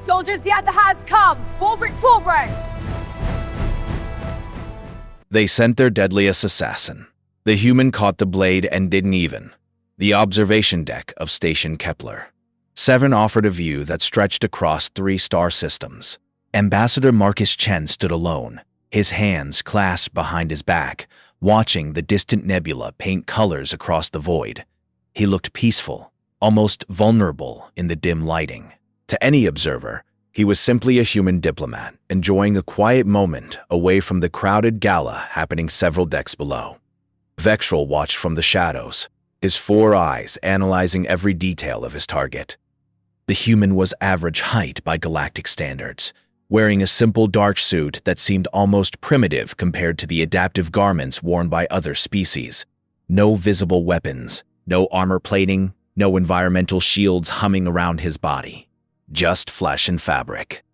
Soldiers, the other has come! Forward, forward! They sent their deadliest assassin. The human caught the blade and didn't even. The observation deck of Station Kepler. 7 offered a view that stretched across 3 star systems. Ambassador Marcus Chen stood alone, his hands clasped behind his back, watching the distant nebula paint colors across the void. He looked peaceful, almost vulnerable in the dim lighting. To any observer, he was simply a human diplomat, enjoying a quiet moment away from the crowded gala happening several decks below. Vexrel watched from the shadows, his 4 eyes analyzing every detail of his target. The human was average height by galactic standards, wearing a simple dark suit that seemed almost primitive compared to the adaptive garments worn by other species. No visible weapons, no armor plating, no environmental shields humming around his body. Just flesh and fabric.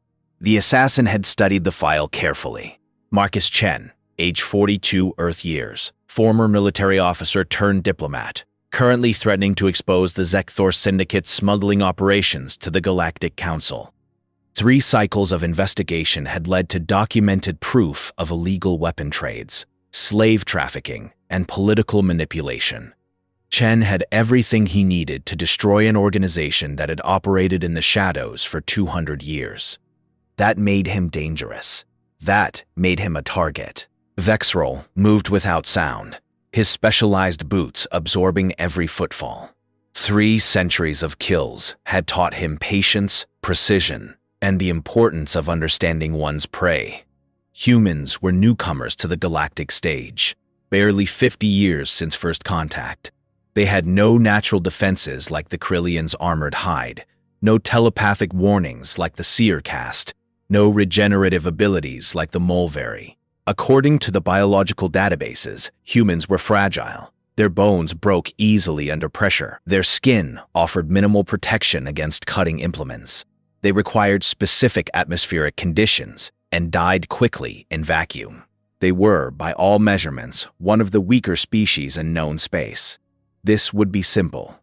The assassin had studied the file carefully. Marcus Chen, age 42 Earth years, former military officer turned diplomat, currently threatening to expose the Zekthor Syndicate's smuggling operations to the Galactic Council. 3 cycles of investigation had led to documented proof of illegal weapon trades, slave trafficking, and political manipulation. Chen had everything he needed to destroy an organization that had operated in the shadows for 200 years. That made him dangerous. That made him a target. Vexrel moved without sound, his specialized boots absorbing every footfall. 3 centuries of kills had taught him patience, precision, and the importance of understanding one's prey. Humans were newcomers to the galactic stage, barely 50 years since first contact. They had no natural defenses like the Krillian's armored hide, no telepathic warnings like the Seer Cast, no regenerative abilities like the Mulveri. According to the biological databases, humans were fragile. Their bones broke easily under pressure. Their skin offered minimal protection against cutting implements. They required specific atmospheric conditions and died quickly in vacuum. They were, by all measurements, one of the weaker species in known space. This would be simple.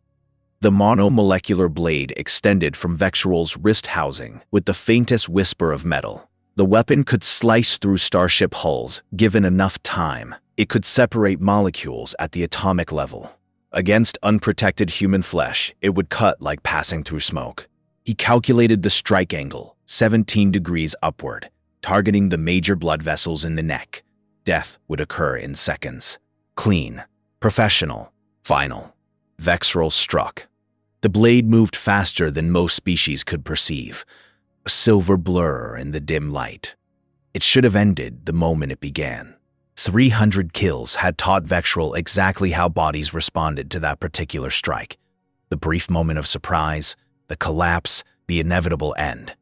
The monomolecular blade extended from Vexrel's wrist housing with the faintest whisper of metal. The weapon could slice through starship hulls, given enough time. It could separate molecules at the atomic level. Against unprotected human flesh, it would cut like passing through smoke. He calculated the strike angle, 17 degrees upward, targeting the major blood vessels in the neck. Death would occur in seconds. Clean, professional, final. Vexrel struck. The blade moved faster than most species could perceive, a silver blur in the dim light. It should have ended the moment it began. 300 kills had taught Vexrel exactly how bodies responded to that particular strike. The brief moment of surprise, the collapse, the inevitable end.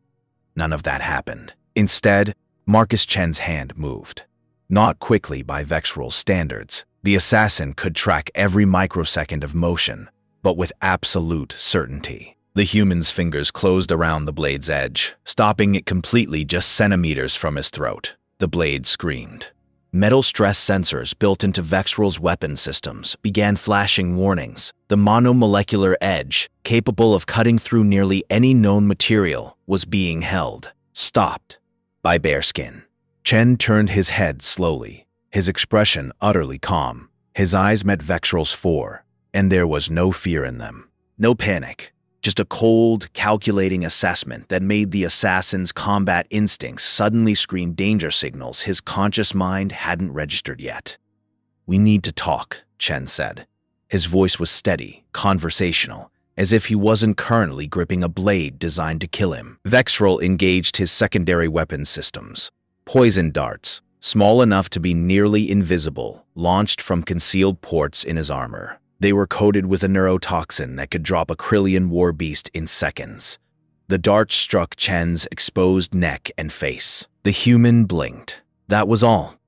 None of that happened. Instead, Marcus Chen's hand moved. Not quickly by Vexrel's standards. The assassin could track every microsecond of motion, but with absolute certainty. The human's fingers closed around the blade's edge, stopping it completely just centimeters from his throat. The blade screamed. Metal stress sensors built into Vexrel's weapon systems began flashing warnings. The monomolecular edge, capable of cutting through nearly any known material, was being held, stopped, by bearskin. Chen turned his head slowly, his expression utterly calm. His eyes met Vexrel's 4, and there was no fear in them. No panic, just a cold, calculating assessment that made the assassin's combat instincts suddenly scream danger signals his conscious mind hadn't registered yet. "We need to talk," Chen said. His voice was steady, conversational, as if he wasn't currently gripping a blade designed to kill him. Vexrel engaged his secondary weapon systems. Poison darts, small enough to be nearly invisible, launched from concealed ports in his armor. They were coated with a neurotoxin that could drop a Krillian war beast in seconds. The darts struck Chen's exposed neck and face. The human blinked. That was all.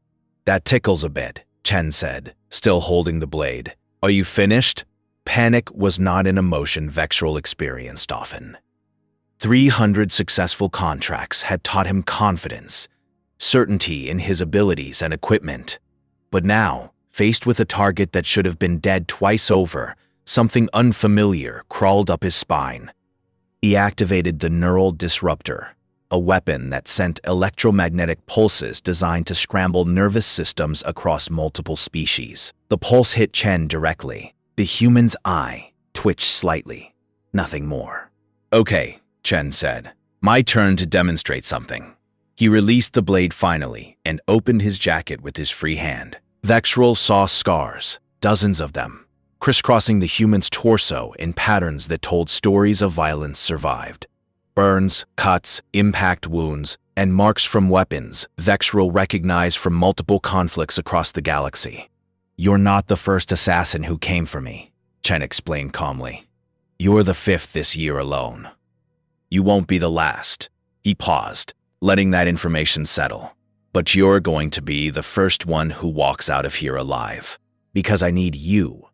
"That tickles a bit," Chen said, still holding the blade. "Are you finished?" Panic was not an emotion Vexrel experienced often. 300 successful contracts had taught him confidence, certainty in his abilities and equipment. But now, faced with a target that should have been dead twice over, something unfamiliar crawled up his spine. He activated the neural disruptor, a weapon that sent electromagnetic pulses designed to scramble nervous systems across multiple species. The pulse hit Chen directly. The human's eye twitched slightly. Nothing more. "Okay," Chen said. "My turn to demonstrate something." He released the blade finally and opened his jacket with his free hand. Vexrel saw scars, dozens of them, crisscrossing the human's torso in patterns that told stories of violence survived. Burns, cuts, impact wounds, and marks from weapons Vexrel recognized from multiple conflicts across the galaxy. "You're not the first assassin who came for me," Chen explained calmly. "You're the 5th this year alone. You won't be the last." He paused, letting that information settle. "But you're going to be the first one who walks out of here alive, because I need you."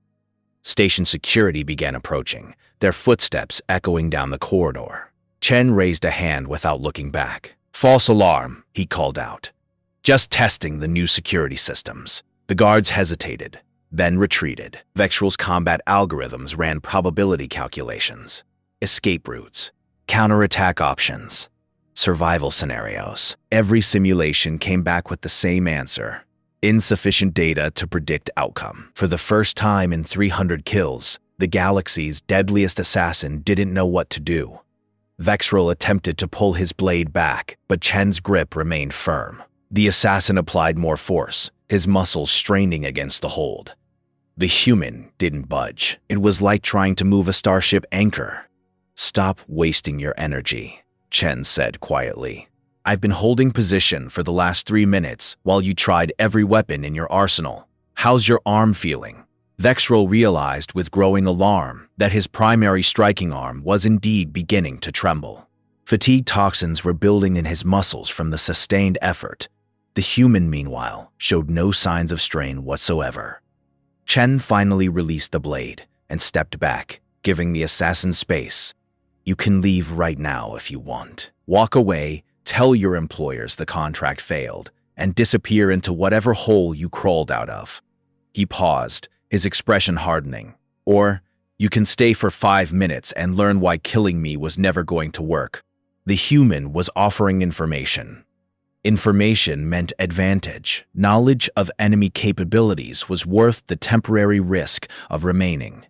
Station security began approaching, their footsteps echoing down the corridor. Chen raised a hand without looking back. "False alarm," he called out. "Just testing the new security systems." The guards hesitated, then retreated. Vexrel's combat algorithms ran probability calculations, escape routes, counterattack options, survival scenarios. Every simulation came back with the same answer: insufficient data to predict outcome. For the first time in 300 kills, the galaxy's deadliest assassin didn't know what to do. Vexrel attempted to pull his blade back, but Chen's grip remained firm. The assassin applied more force, his muscles straining against the hold. The human didn't budge. It was like trying to move a starship anchor. "Stop wasting your energy," Chen said quietly. "I've been holding position for the last 3 minutes while you tried every weapon in your arsenal. How's your arm feeling?" Vexrel realized with growing alarm that his primary striking arm was indeed beginning to tremble. Fatigue toxins were building in his muscles from the sustained effort. The human, meanwhile, showed no signs of strain whatsoever. Chen finally released the blade and stepped back, giving the assassin space. "You can leave right now if you want. Walk away, tell your employers the contract failed, and disappear into whatever hole you crawled out of." He paused, his expression hardening. "Or, you can stay for 5 minutes and learn why killing me was never going to work." The human was offering information. Information meant advantage. Knowledge of enemy capabilities was worth the temporary risk of remaining.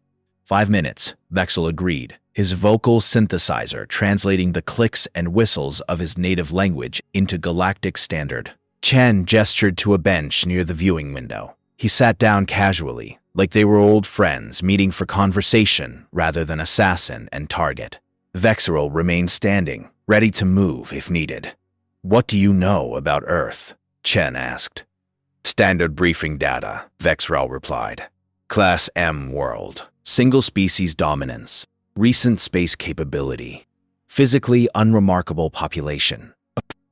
5 minutes, Vexel agreed, his vocal synthesizer translating the clicks and whistles of his native language into galactic standard. Chen gestured to a bench near the viewing window. He sat down casually, like they were old friends meeting for conversation rather than assassin and target. Vexrel remained standing, ready to move if needed. "What do you know about Earth?" Chen asked. "Standard briefing data," Vexrel replied. "Class M world. Single species dominance. Recent space capability. Physically unremarkable population."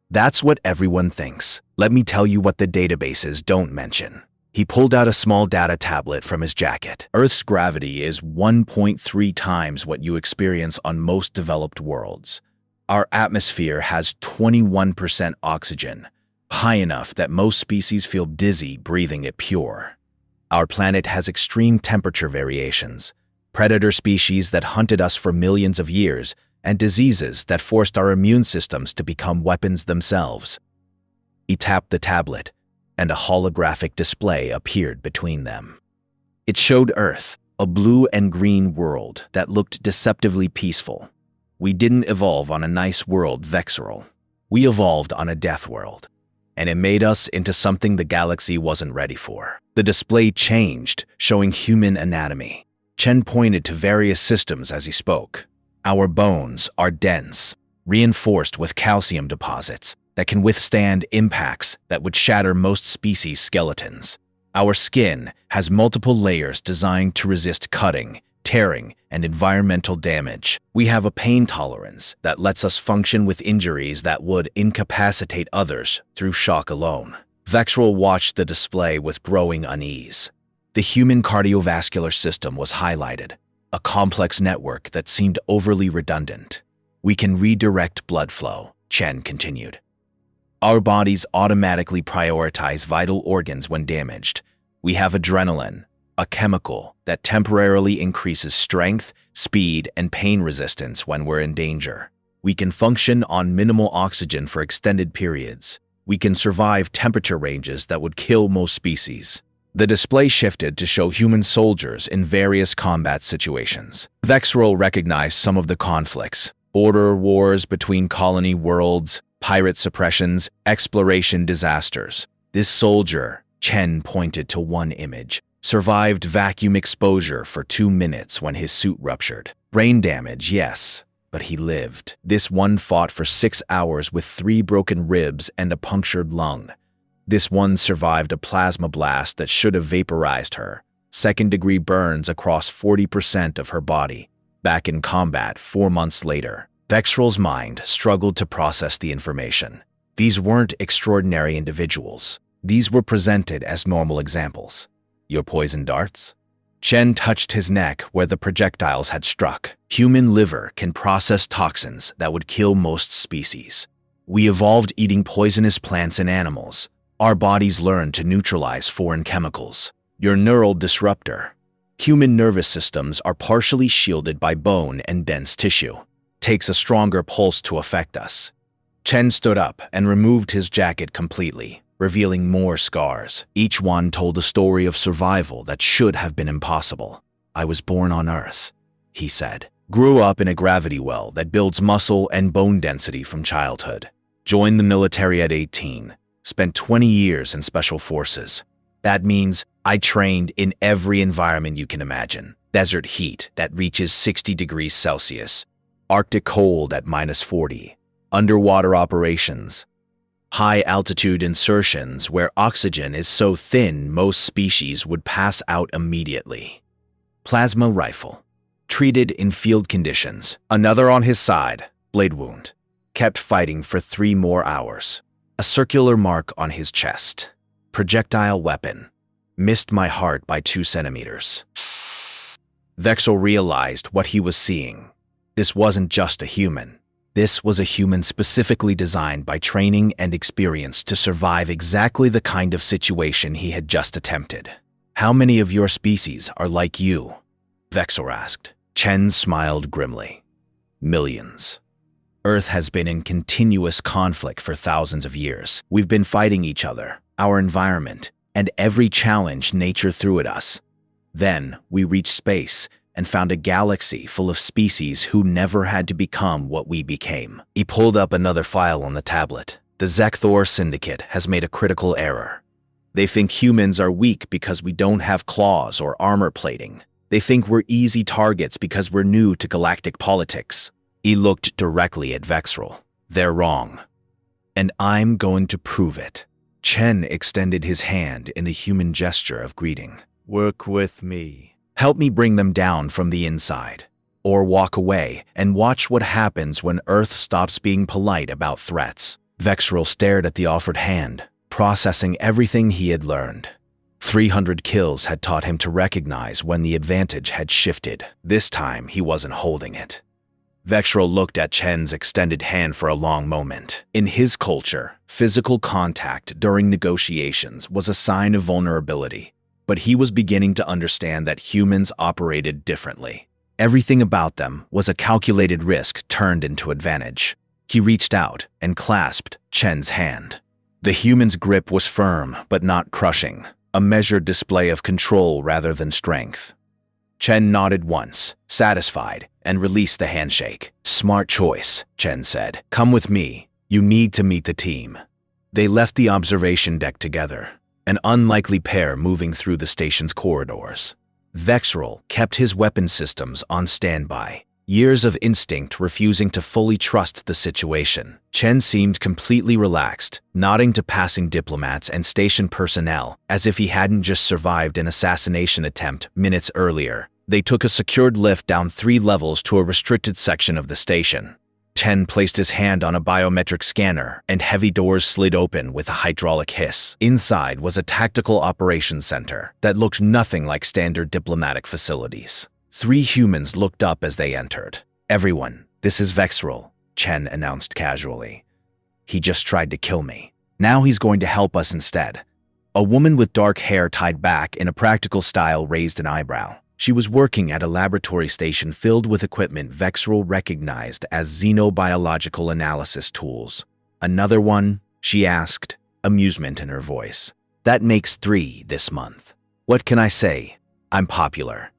"That's what everyone thinks. Let me tell you what the databases don't mention." He pulled out a small data tablet from his jacket. "Earth's gravity is 1.3 times what you experience on most developed worlds. Our atmosphere has 21% oxygen, high enough that most species feel dizzy breathing it pure. Our planet has extreme temperature variations, predator species that hunted us for millions of years, and diseases that forced our immune systems to become weapons themselves." He tapped the tablet, and a holographic display appeared between them. It showed Earth, a blue and green world that looked deceptively peaceful. "We didn't evolve on a nice world, Vexrel. We evolved on a death world, and it made us into something the galaxy wasn't ready for." The display changed, showing human anatomy. Chen pointed to various systems as he spoke. "Our bones are dense, reinforced with calcium deposits that can withstand impacts that would shatter most species' skeletons. Our skin has multiple layers designed to resist cutting, tearing, and environmental damage. We have a pain tolerance that lets us function with injuries that would incapacitate others through shock alone." Vexrel watched the display with growing unease. The human cardiovascular system was highlighted, a complex network that seemed overly redundant. "We can redirect blood flow," Chen continued. "Our bodies automatically prioritize vital organs when damaged. We have adrenaline, a chemical that temporarily increases strength, speed, and pain resistance when we're in danger. We can function on minimal oxygen for extended periods. We can survive temperature ranges that would kill most species. The display shifted to show human soldiers in various combat situations. Vexrel recognized some of the conflicts: border wars between colony worlds, pirate suppressions, exploration disasters. This soldier, Chen pointed to one image, survived vacuum exposure for 2 minutes when his suit ruptured. Brain damage, yes, but he lived. This one fought for 6 hours with 3 broken ribs and a punctured lung. This one survived a plasma blast that should have vaporized her. Second-degree burns across 40% of her body. Back in combat 4 months later. Vexrel's mind struggled to process the information. These weren't extraordinary individuals. These were presented as normal examples. Your poison darts? Chen touched his neck where the projectiles had struck. Human liver can process toxins that would kill most species. We evolved eating poisonous plants and animals. Our bodies learned to neutralize foreign chemicals. Your neural disruptor. Human nervous systems are partially shielded by bone and dense tissue. Takes a stronger pulse to affect us. Chen stood up and removed his jacket completely, revealing more scars. Each one told a story of survival that should have been impossible. I was born on Earth, he said. Grew up in a gravity well that builds muscle and bone density from childhood. Joined the military at 18. Spent 20 years in special forces. That means I trained in every environment you can imagine. Desert heat that reaches 60 degrees Celsius. Arctic cold at -40. Underwater operations. High-altitude insertions where oxygen is so thin most species would pass out immediately. Plasma rifle. Treated in field conditions. Another on his side. Blade wound. Kept fighting for 3 more hours. A circular mark on his chest. Projectile weapon. Missed my heart by 2 centimeters. Vexrel realized what he was seeing. This wasn't just a human. This was a human specifically designed by training and experience to survive exactly the kind of situation he had just attempted. How many of your species are like you? Vexrel asked. Chen smiled grimly. Millions. Earth has been in continuous conflict for thousands of years. We've been fighting each other, our environment, and every challenge nature threw at us. Then we reached space and found a galaxy full of species who never had to become what we became. He pulled up another file on the tablet. The Zekthor Syndicate has made a critical error. They think humans are weak because we don't have claws or armor plating. They think we're easy targets because we're new to galactic politics. He looked directly at Vexrel. They're wrong. And I'm going to prove it. Chen extended his hand in the human gesture of greeting. Work with me. Help me bring them down from the inside. Or walk away and watch what happens when Earth stops being polite about threats. Vexrel stared at the offered hand, processing everything he had learned. 300 kills had taught him to recognize when the advantage had shifted. This time, he wasn't holding it. Vexrel looked at Chen's extended hand for a long moment. In his culture, physical contact during negotiations was a sign of vulnerability, but he was beginning to understand that humans operated differently. Everything about them was a calculated risk turned into advantage. He reached out and clasped Chen's hand. The human's grip was firm but not crushing, a measured display of control rather than strength. Chen nodded once, satisfied, and released the handshake. Smart choice, Chen said. Come with me. You need to meet the team. They left the observation deck together, an unlikely pair moving through the station's corridors. Vexrel kept his weapon systems on standby, years of instinct refusing to fully trust the situation. Chen seemed completely relaxed, nodding to passing diplomats and station personnel as if he hadn't just survived an assassination attempt minutes earlier. They took a secured lift down 3 levels to a restricted section of the station. Chen placed his hand on a biometric scanner, and heavy doors slid open with a hydraulic hiss. Inside was a tactical operations center that looked nothing like standard diplomatic facilities. 3 humans looked up as they entered. Everyone, this is Vexrel, Chen announced casually. He just tried to kill me. Now he's going to help us instead. A woman with dark hair tied back in a practical style raised an eyebrow. She was working at a laboratory station filled with equipment Vexrel recognized as xenobiological analysis tools. Another one? She asked, amusement in her voice. That makes 3 this month. What can I say? I'm popular.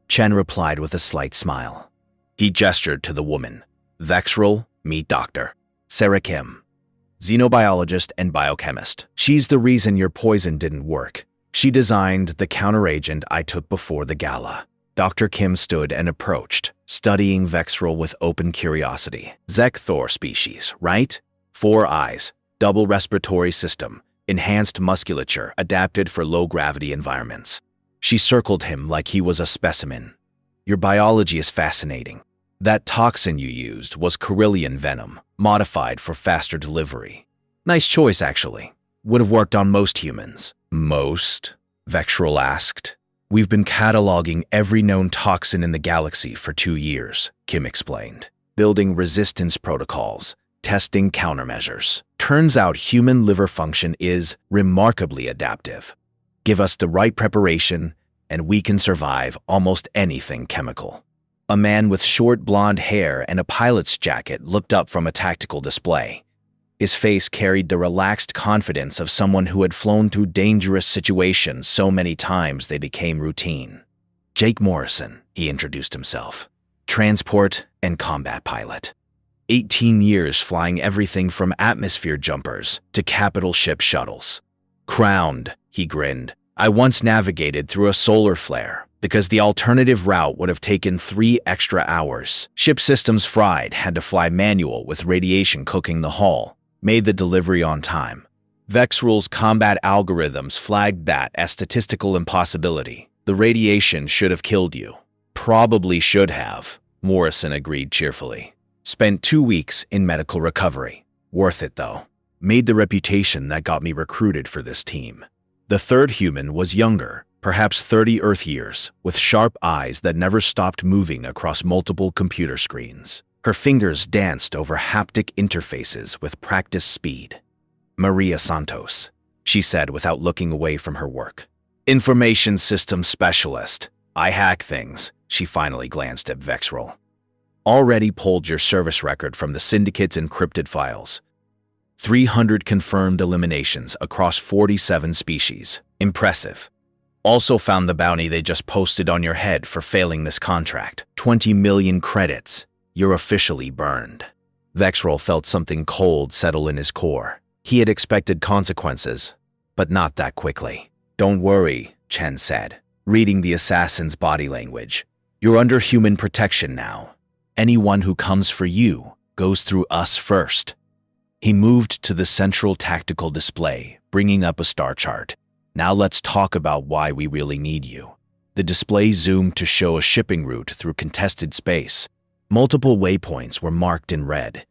Chen replied with a slight smile. He gestured to the woman. Vexrel, meet Dr. Sarah Kim, xenobiologist and biochemist. She's the reason your poison didn't work. She designed the counteragent I took before the gala. Dr. Kim stood and approached, studying Vexrel with open curiosity. Zekthor species, right? 4 eyes, double respiratory system, enhanced musculature adapted for low-gravity environments. She circled him like he was a specimen. Your biology is fascinating. That toxin you used was Carillion venom, modified for faster delivery. Nice choice, actually. Would have worked on most humans. Most? Vexrel asked. We've been cataloging every known toxin in the galaxy for 2 years, Kim explained. Building resistance protocols, testing countermeasures. Turns out human liver function is remarkably adaptive. Give us the right preparation, and we can survive almost anything chemical. A man with short blonde hair and a pilot's jacket looked up from a tactical display. His face carried the relaxed confidence of someone who had flown through dangerous situations so many times they became routine. Jake Morrison, he introduced himself. Transport and combat pilot. 18 years flying everything from atmosphere jumpers to capital ship shuttles. Crowned, he grinned. I once navigated through a solar flare because the alternative route would have taken 3 extra hours. Ship systems fried, had to fly manual with radiation cooking the hull. Made the delivery on time. Vexrel's combat algorithms flagged that as statistical impossibility. The radiation should have killed you. Probably should have, Morrison agreed cheerfully. Spent 2 weeks in medical recovery. Worth it, though. Made the reputation that got me recruited for this team. The third human was younger, perhaps 30 Earth years, with sharp eyes that never stopped moving across multiple computer screens. Her fingers danced over haptic interfaces with practiced speed. Maria Santos, she said without looking away from her work. Information systems specialist. I hack things. She finally glanced at Vexrel. Already pulled your service record from the Syndicate's encrypted files. 300 confirmed eliminations across 47 species. Impressive. Also found the bounty they just posted on your head for failing this contract. 20 million credits. You're officially burned. Vexrel felt something cold settle in his core. He had expected consequences, but not that quickly. Don't worry, Chen said, reading the assassin's body language. You're under human protection now. Anyone who comes for you goes through us first. He moved to the central tactical display, bringing up a star chart. Now let's talk about why we really need you. The display zoomed to show a shipping route through contested space. Multiple waypoints were marked in red.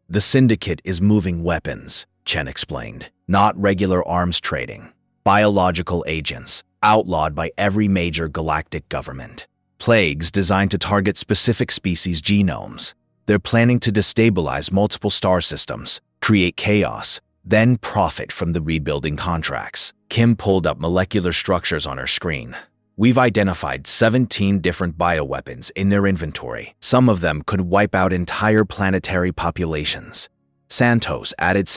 The Syndicate is moving weapons, Chen explained, not regular arms trading. Biological agents, outlawed by every major galactic government. Plagues designed to target specific species' genomes. They're planning to destabilize multiple star systems, create chaos, then profit from the rebuilding contracts. Kim pulled up molecular structures on her screen. We've identified 17 different bioweapons in their inventory. Some of them could wipe out entire planetary populations. Santos added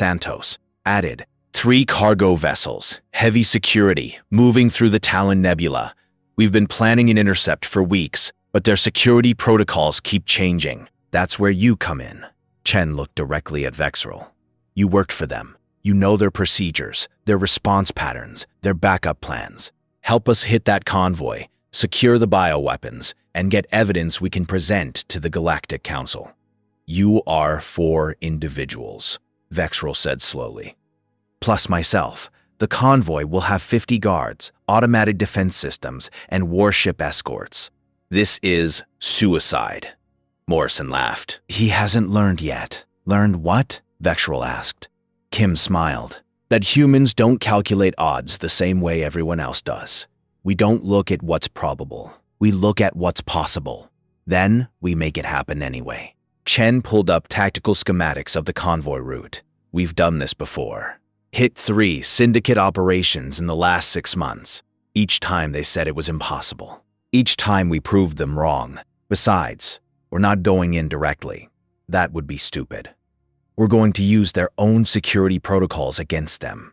3 cargo vessels, heavy security, moving through the Talon Nebula. We've been planning an intercept for weeks, but their security protocols keep changing. That's where you come in. Chen looked directly at Vexrel. You worked for them. You know their procedures, their response patterns, their backup plans. Help us hit that convoy, secure the bioweapons, and get evidence we can present to the Galactic Council. You are 4 individuals, Vexrel said slowly. Plus myself. The convoy will have 50 guards, automated defense systems, and warship escorts. This is suicide. Morrison laughed. He hasn't learned yet. Learned what? Vexrel asked. Kim smiled. That humans don't calculate odds the same way everyone else does. We don't look at what's probable. We look at what's possible. Then we make it happen anyway. Chen pulled up tactical schematics of the convoy route. We've done this before. Hit 3 syndicate operations in the last 6 months. Each time they said it was impossible. Each time we proved them wrong. Besides, we're not going in directly. That would be stupid. We're going to use their own security protocols against them.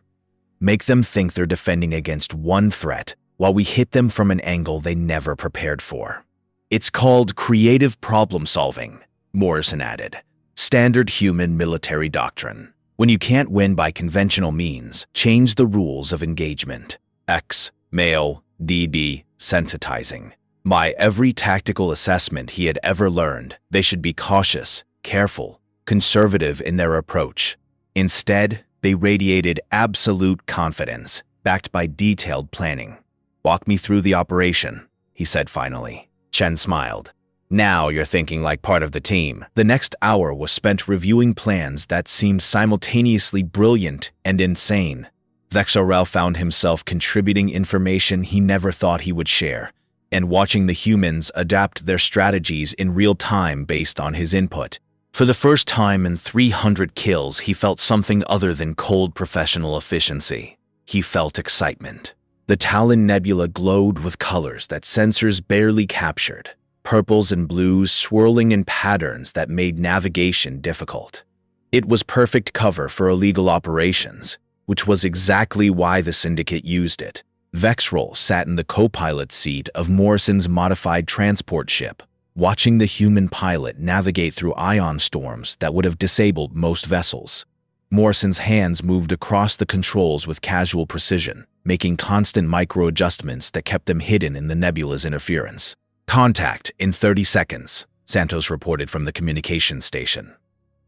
Make them think they're defending against one threat while we hit them from an angle they never prepared for. It's called creative problem solving, Morrison added. Standard human military doctrine. When you can't win by conventional means, change the rules of engagement. X, Mayo, DD, sensitizing. By every tactical assessment he had ever learned, they should be cautious, careful, conservative in their approach. Instead, they radiated absolute confidence, backed by detailed planning. Walk me through the operation, he said finally. Chen smiled. Now you're thinking like part of the team. The next hour was spent reviewing plans that seemed simultaneously brilliant and insane. Vexorel found himself contributing information he never thought he would share, and watching the humans adapt their strategies in real time based on his input. For the first time in 300 kills, he felt something other than cold professional efficiency. He felt excitement. The Talon Nebula glowed with colors that sensors barely captured, purples and blues swirling in patterns that made navigation difficult. It was perfect cover for illegal operations, which was exactly why the Syndicate used it. Vexrol sat in the co-pilot seat of Morrison's modified transport ship, watching the human pilot navigate through ion storms that would have disabled most vessels. Morrison's hands moved across the controls with casual precision, making constant micro-adjustments that kept them hidden in the nebula's interference. Contact in 30 seconds, Santos reported from the communications station.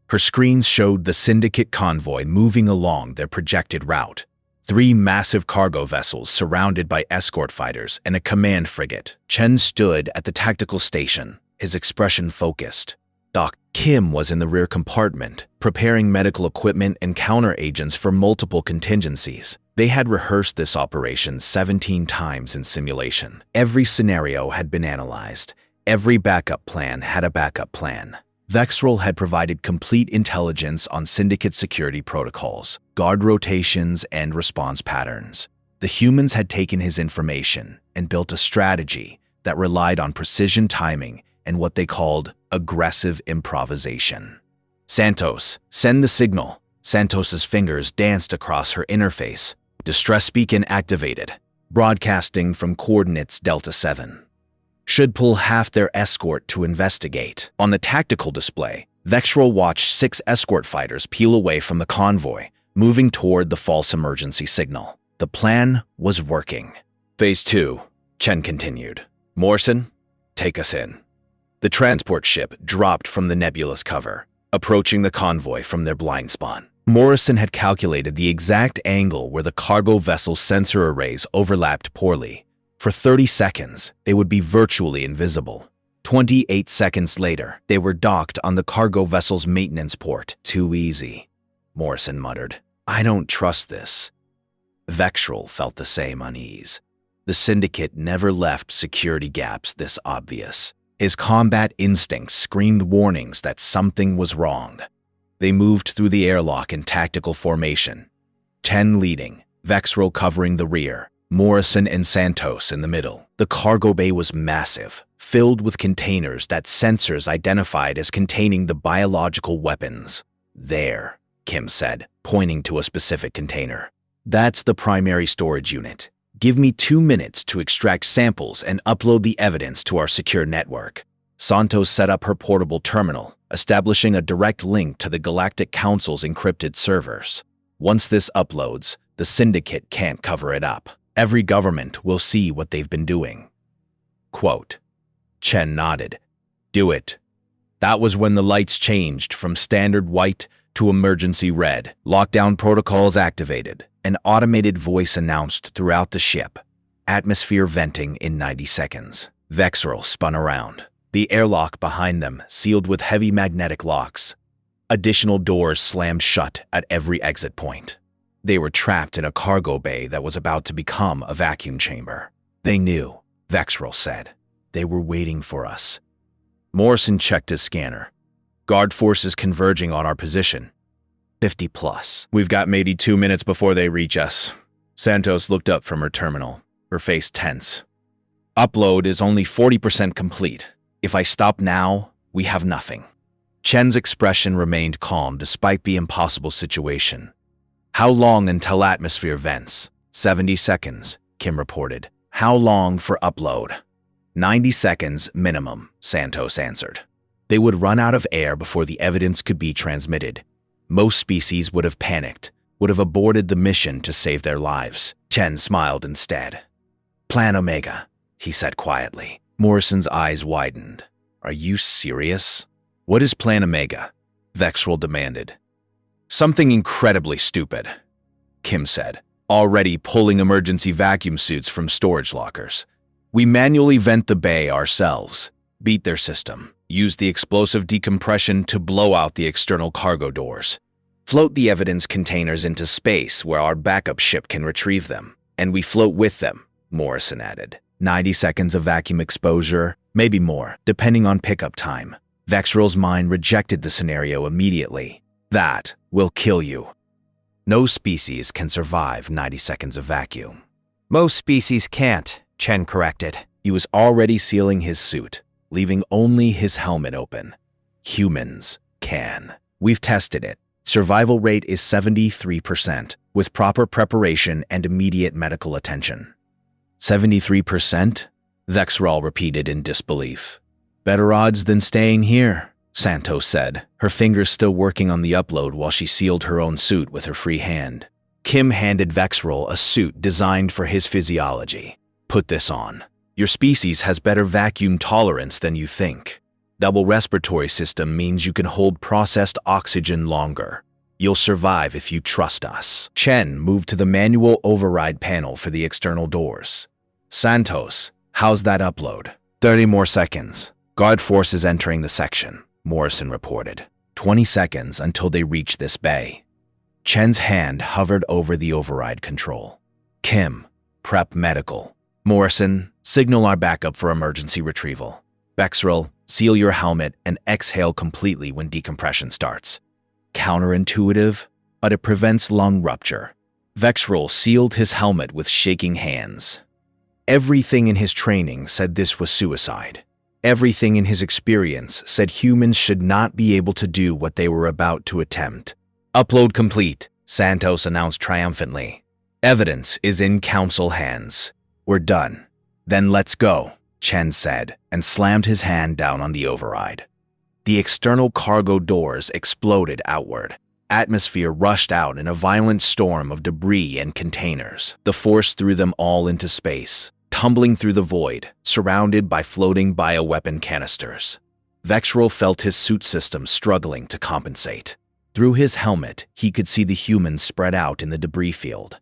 Her screens showed the Syndicate convoy moving along their projected route. 3 massive cargo vessels surrounded by escort fighters and a command frigate. Chen stood at the tactical station, his expression focused. Doc Kim was in the rear compartment, preparing medical equipment and counter-agents for multiple contingencies. They had rehearsed this operation 17 times in simulation. Every scenario had been analyzed. Every backup plan had a backup plan. Vexrol had provided complete intelligence on Syndicate security protocols, guard rotations, and response patterns. The humans had taken his information and built a strategy that relied on precision timing and what they called aggressive improvisation. Santos, send the signal. Santos's fingers danced across her interface. Distress beacon activated, broadcasting from coordinates Delta 7. Should pull half their escort to investigate. On the tactical display, Vexrol watched 6 escort fighters peel away from the convoy, moving toward the false emergency signal. The plan was working. Phase 2, Chen continued. Morrison, take us in. The transport ship dropped from the nebula's cover, approaching the convoy from their blind spot. Morrison had calculated the exact angle where the cargo vessel's sensor arrays overlapped poorly. For 30 seconds, they would be virtually invisible. 28 seconds later, they were docked on the cargo vessel's maintenance port. Too easy, Morrison muttered. I don't trust this. Vexrol felt the same unease. The Syndicate never left security gaps this obvious. His combat instincts screamed warnings that something was wrong. They moved through the airlock in tactical formation. 10 leading, Vexrol covering the rear, Morrison and Santos in the middle. The cargo bay was massive, filled with containers that sensors identified as containing the biological weapons. There, Kim said, pointing to a specific container. That's the primary storage unit. Give me 2 minutes to extract samples and upload the evidence to our secure network. Santos set up her portable terminal, establishing a direct link to the Galactic Council's encrypted servers. Once this uploads, the Syndicate can't cover it up. Every government will see what they've been doing. Quote. Chen nodded. Do it. That was when the lights changed from standard white to emergency red. Lockdown protocols activated. An automated voice announced throughout the ship. Atmosphere venting in 90 seconds. Vexrol spun around. The airlock behind them sealed with heavy magnetic locks. Additional doors slammed shut at every exit point. They were trapped in a cargo bay that was about to become a vacuum chamber. They knew, Vexrol said. They were waiting for us. Morrison checked his scanner. Guard forces converging on our position. 50 plus. We've got maybe 2 minutes before they reach us. Santos looked up from her terminal, her face tense. Upload is only 40% complete. If I stop now, we have nothing. Chen's expression remained calm despite the impossible situation. How long until atmosphere vents? 70 seconds, Kim reported. How long for upload? 90 seconds minimum, Santos answered. They would run out of air before the evidence could be transmitted. Most species would have panicked, would have aborted the mission to save their lives. Chen smiled instead. Plan Omega, he said quietly. Morrison's eyes widened. Are you serious? What is Plan Omega? Vexrel demanded. Something incredibly stupid, Kim said, already pulling emergency vacuum suits from storage lockers. We manually vent the bay ourselves, beat their system, use the explosive decompression to blow out the external cargo doors, float the evidence containers into space where our backup ship can retrieve them, and we float with them, Morrison added. 90 seconds of vacuum exposure, maybe more, depending on pickup time. Vexrel's mind rejected the scenario immediately. That will kill you. No species can survive 90 seconds of vacuum. Most species can't, Chen corrected. He was already sealing his suit, leaving only his helmet open. Humans can. We've tested it. Survival rate is 73%, with proper preparation and immediate medical attention. 73%? Vexrel repeated in disbelief. Better odds than staying here, Santos said, her fingers still working on the upload while she sealed her own suit with her free hand. Kim handed Vexrel a suit designed for his physiology. Put this on. Your species has better vacuum tolerance than you think. Double respiratory system means you can hold processed oxygen longer. You'll survive if you trust us. Chen moved to the manual override panel for the external doors. Santos, how's that upload? 30 more seconds. Guard forces entering the section, Morrison reported. 20 seconds until they reach this bay. Chen's hand hovered over the override control. Kim, prep medical. Morrison, signal our backup for emergency retrieval. Vexrel, seal your helmet and exhale completely when decompression starts. Counterintuitive, but it prevents lung rupture. Vexrel sealed his helmet with shaking hands. Everything in his training said this was suicide. Everything in his experience said humans should not be able to do what they were about to attempt. Upload complete, Santos announced triumphantly. Evidence is in Council hands. We're done. Then let's go, Chen said, and slammed his hand down on the override. The external cargo doors exploded outward. Atmosphere rushed out in a violent storm of debris and containers. The force threw them all into space, tumbling through the void, surrounded by floating bioweapon canisters. Vexrel felt his suit system struggling to compensate. Through his helmet, he could see the humans spread out in the debris field.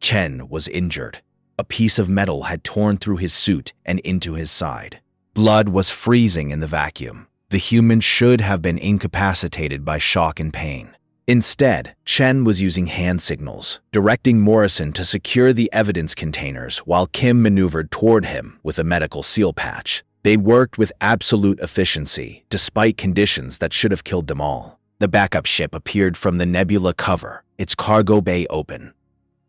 Chen was injured. A piece of metal had torn through his suit and into his side. Blood was freezing in the vacuum. The human should have been incapacitated by shock and pain. Instead, Chen was using hand signals, directing Morrison to secure the evidence containers while Kim maneuvered toward him with a medical seal patch. They worked with absolute efficiency, despite conditions that should have killed them all. The backup ship appeared from the nebula cover, its cargo bay open.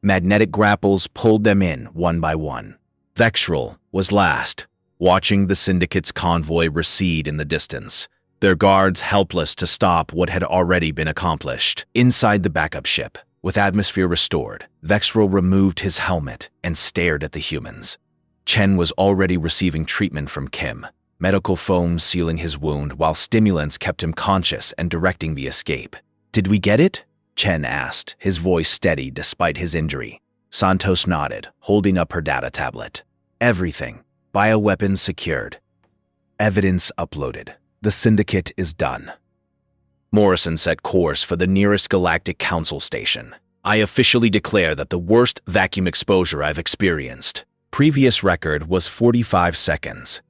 Magnetic grapples pulled them in one by one. Vexrel was last, watching the Syndicate's convoy recede in the distance, their guards helpless to stop what had already been accomplished. Inside the backup ship, with atmosphere restored, Vexrel removed his helmet and stared at the humans. Chen was already receiving treatment from Kim, medical foam sealing his wound while stimulants kept him conscious and directing the escape. Did we get it? Chen asked, his voice steady despite his injury. Santos nodded, holding up her data tablet. Everything. Bioweapons secured. Evidence uploaded. The Syndicate is done. Morrison set course for the nearest Galactic Council station. I officially declare that the worst vacuum exposure I've experienced. Previous record was 45 seconds.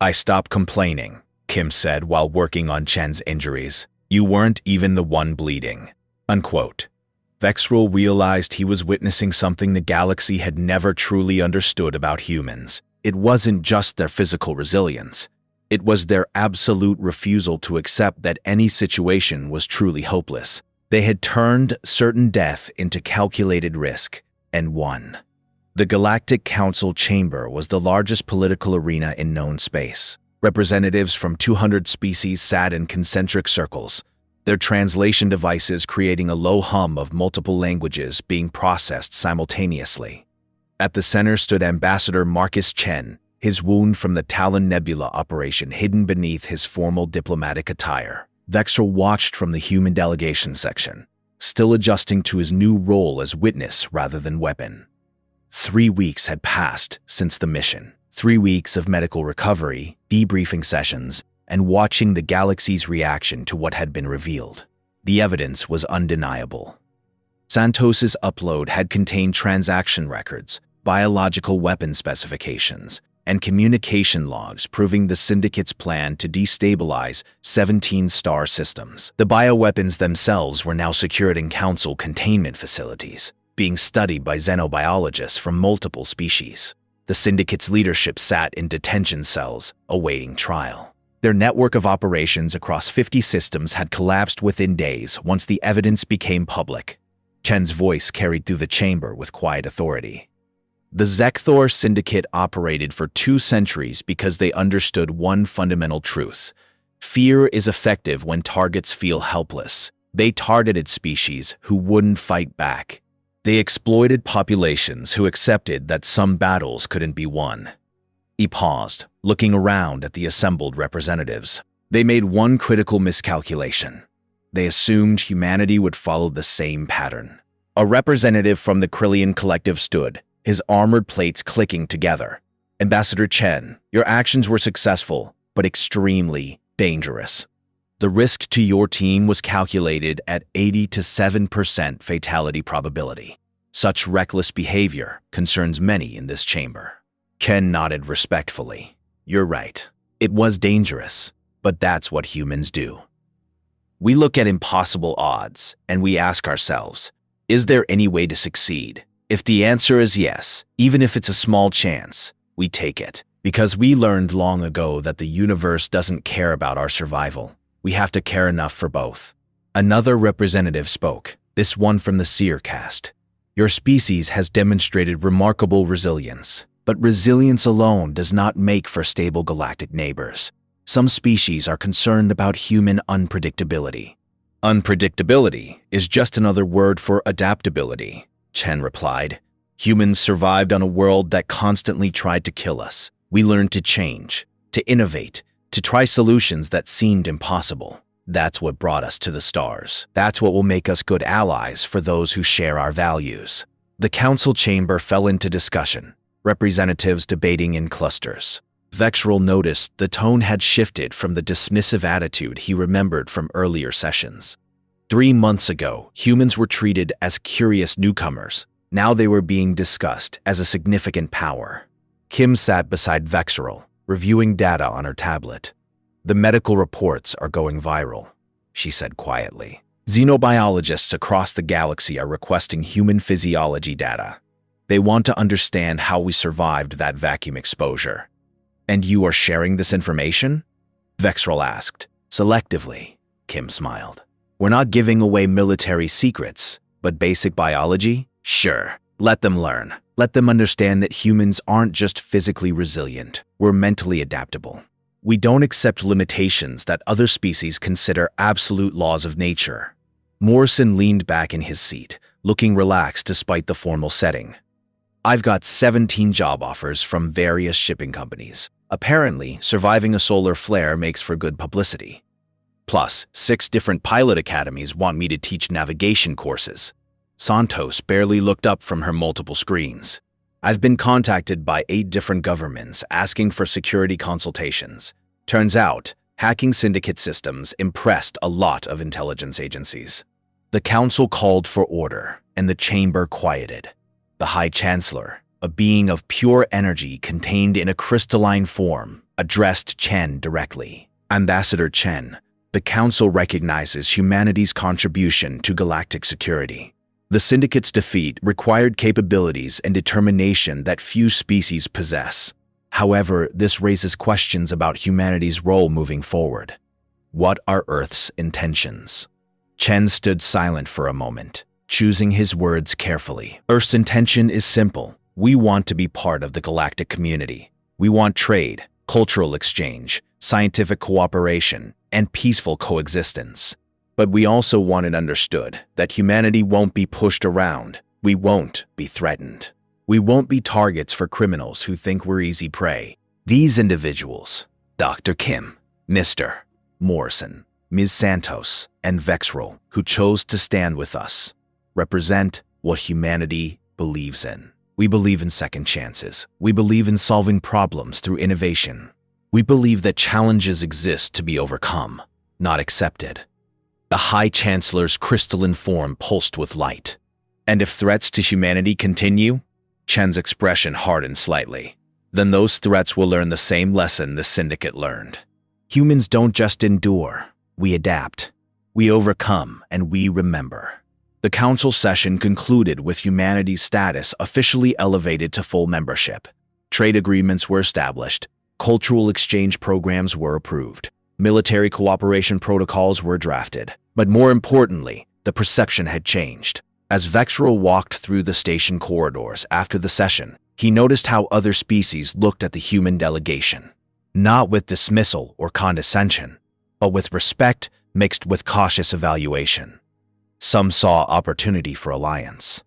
I stopped complaining, Kim said while working on Chen's injuries. You weren't even the one bleeding. Unquote. Vexrel realized he was witnessing something the galaxy had never truly understood about humans. It wasn't just their physical resilience. It was their absolute refusal to accept that any situation was truly hopeless. They had turned certain death into calculated risk and won. The Galactic Council chamber was the largest political arena in known space. Representatives from 200 species sat in concentric circles, their translation devices creating a low hum of multiple languages being processed simultaneously. At the center stood Ambassador Marcus Chen, his wound from the Talon Nebula operation hidden beneath his formal diplomatic attire. Vexrel watched from the human delegation section, still adjusting to his new role as witness rather than weapon. 3 weeks had passed since the mission. 3 weeks of medical recovery, debriefing sessions, and watching the galaxy's reaction to what had been revealed. The evidence was undeniable. Santos's upload had contained transaction records, biological weapon specifications, and communication logs proving the Syndicate's plan to destabilize 17 star systems. The bioweapons themselves were now secured in Council containment facilities, being studied by xenobiologists from multiple species. The Syndicate's leadership sat in detention cells, awaiting trial. Their network of operations across 50 systems had collapsed within days once the evidence became public. Chen's voice carried through the chamber with quiet authority. The Zekthor Syndicate operated for 2 centuries because they understood one fundamental truth. Fear is effective when targets feel helpless. They targeted species who wouldn't fight back. They exploited populations who accepted that some battles couldn't be won. He paused, looking around at the assembled representatives. They made one critical miscalculation. They assumed humanity would follow the same pattern. A representative from the Krillian Collective stood, his armored plates clicking together. Ambassador Chen, your actions were successful, but extremely dangerous. The risk to your team was calculated at 80 to 7% fatality probability. Such reckless behavior concerns many in this chamber. Chen nodded respectfully. You're right. It was dangerous, but that's what humans do. We look at impossible odds, and we ask ourselves, is there any way to succeed? If the answer is yes, even if it's a small chance, we take it. Because we learned long ago that the universe doesn't care about our survival. We have to care enough for both. Another representative spoke, this one from the Seer caste. Your species has demonstrated remarkable resilience, but resilience alone does not make for stable galactic neighbors. Some species are concerned about human unpredictability. Unpredictability is just another word for adaptability, Chen replied. Humans survived on a world that constantly tried to kill us. We learned to change, to innovate, to try solutions that seemed impossible. That's what brought us to the stars. That's what will make us good allies for those who share our values. The council chamber fell into discussion, representatives debating in clusters. Vexrel noticed the tone had shifted from the dismissive attitude he remembered from earlier sessions. 3 months ago, humans were treated as curious newcomers. Now they were being discussed as a significant power. Kim sat beside Vexrel, reviewing data on her tablet. The medical reports are going viral, she said quietly. Xenobiologists across the galaxy are requesting human physiology data. They want to understand how we survived that vacuum exposure. And you are sharing this information? Vexrel asked. Selectively, Kim smiled. We're not giving away military secrets, but basic biology? Sure. Let them learn. Let them understand that humans aren't just physically resilient. We're mentally adaptable. We don't accept limitations that other species consider absolute laws of nature. Morrison leaned back in his seat, looking relaxed despite the formal setting. I've got 17 job offers from various shipping companies. Apparently, surviving a solar flare makes for good publicity. Plus, 6 different pilot academies want me to teach navigation courses. Santos barely looked up from her multiple screens. I've been contacted by 8 different governments asking for security consultations. Turns out, hacking syndicate systems impressed a lot of intelligence agencies. The council called for order, and the chamber quieted. The High Chancellor, a being of pure energy contained in a crystalline form, addressed Chen directly. Ambassador Chen, the council recognizes humanity's contribution to galactic security. The Syndicate's defeat required capabilities and determination that few species possess. However, this raises questions about humanity's role moving forward. What are Earth's intentions? Chen stood silent for a moment, choosing his words carefully. Earth's intention is simple. We want to be part of the galactic community. We want trade, cultural exchange, scientific cooperation, and peaceful coexistence. But we also want it understood that humanity won't be pushed around. We won't be threatened. We won't be targets for criminals who think we're easy prey. These individuals, Dr. Kim, Mr. Morrison, Ms. Santos, and Vexrel, who chose to stand with us, represent what humanity believes in. We believe in second chances. We believe in solving problems through innovation. We believe that challenges exist to be overcome, not accepted. The High Chancellor's crystalline form pulsed with light. And if threats to humanity continue, Chen's expression hardened slightly. Then those threats will learn the same lesson the Syndicate learned. Humans don't just endure, we adapt. We overcome, and we remember. The council session concluded with humanity's status officially elevated to full membership. Trade agreements were established, cultural exchange programs were approved, military cooperation protocols were drafted. But more importantly, the perception had changed. As Vexrel walked through the station corridors after the session, he noticed how other species looked at the human delegation. Not with dismissal or condescension, but with respect mixed with cautious evaluation. Some saw opportunity for alliance.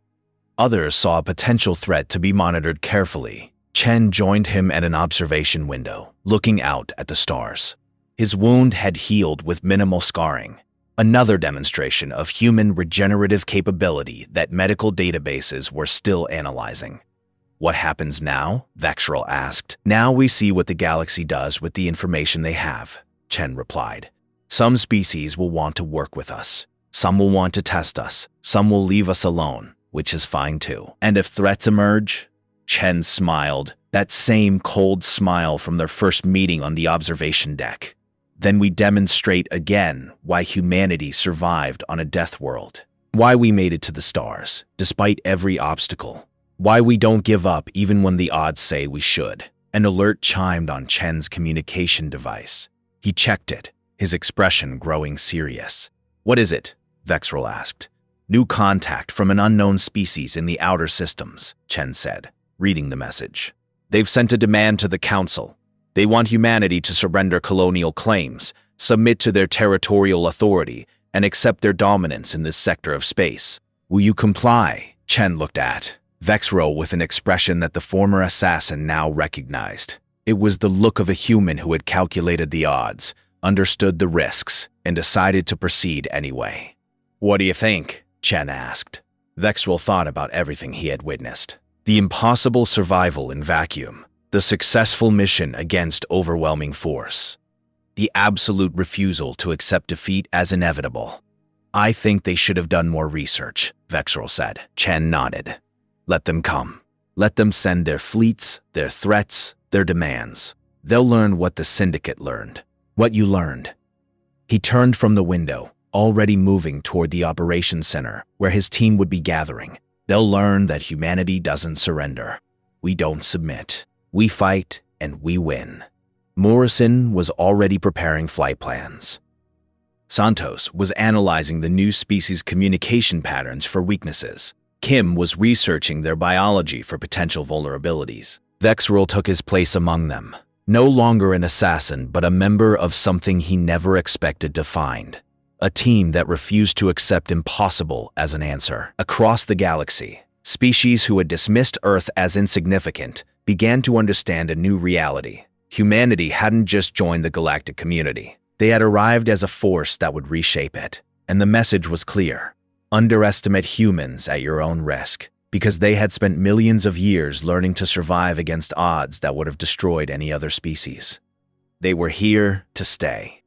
Others saw a potential threat to be monitored carefully. Chen joined him at an observation window, looking out at the stars. His wound had healed with minimal scarring, another demonstration of human regenerative capability that medical databases were still analyzing. What happens now? Vexrel asked. Now we see what the galaxy does with the information they have, Chen replied. Some species will want to work with us. Some will want to test us. Some will leave us alone, which is fine too. And if threats emerge? Chen smiled, that same cold smile from their first meeting on the observation deck. Then we demonstrate again why humanity survived on a death world. Why we made it to the stars, despite every obstacle. Why we don't give up even when the odds say we should. An alert chimed on Chen's communication device. He checked it, his expression growing serious. What is it? Vexrel asked. New contact from an unknown species in the outer systems, Chen said, reading the message. They've sent a demand to the council. They want humanity to surrender colonial claims, submit to their territorial authority, and accept their dominance in this sector of space. Will you comply? Chen looked at Vexrel with an expression that the former assassin now recognized. It was the look of a human who had calculated the odds, understood the risks, and decided to proceed anyway. What do you think? Chen asked. Vexrel thought about everything he had witnessed. The impossible survival in vacuum, the successful mission against overwhelming force, the absolute refusal to accept defeat as inevitable. I think they should have done more research, Vexrel said. Chen nodded. Let them come. Let them send their fleets, their threats, their demands. They'll learn what the Syndicate learned. What you learned. He turned from the window, already moving toward the operations center, where his team would be gathering. They'll learn that humanity doesn't surrender. We don't submit. We fight, and we win. Morrison was already preparing flight plans. Santos was analyzing the new species' communication patterns for weaknesses. Kim was researching their biology for potential vulnerabilities. Vexrel took his place among them, no longer an assassin, but a member of something he never expected to find. A team that refused to accept impossible as an answer. Across the galaxy, species who had dismissed Earth as insignificant began to understand a new reality. Humanity hadn't just joined the galactic community. They had arrived as a force that would reshape it. And the message was clear. Underestimate humans at your own risk, because they had spent millions of years learning to survive against odds that would have destroyed any other species. They were here to stay.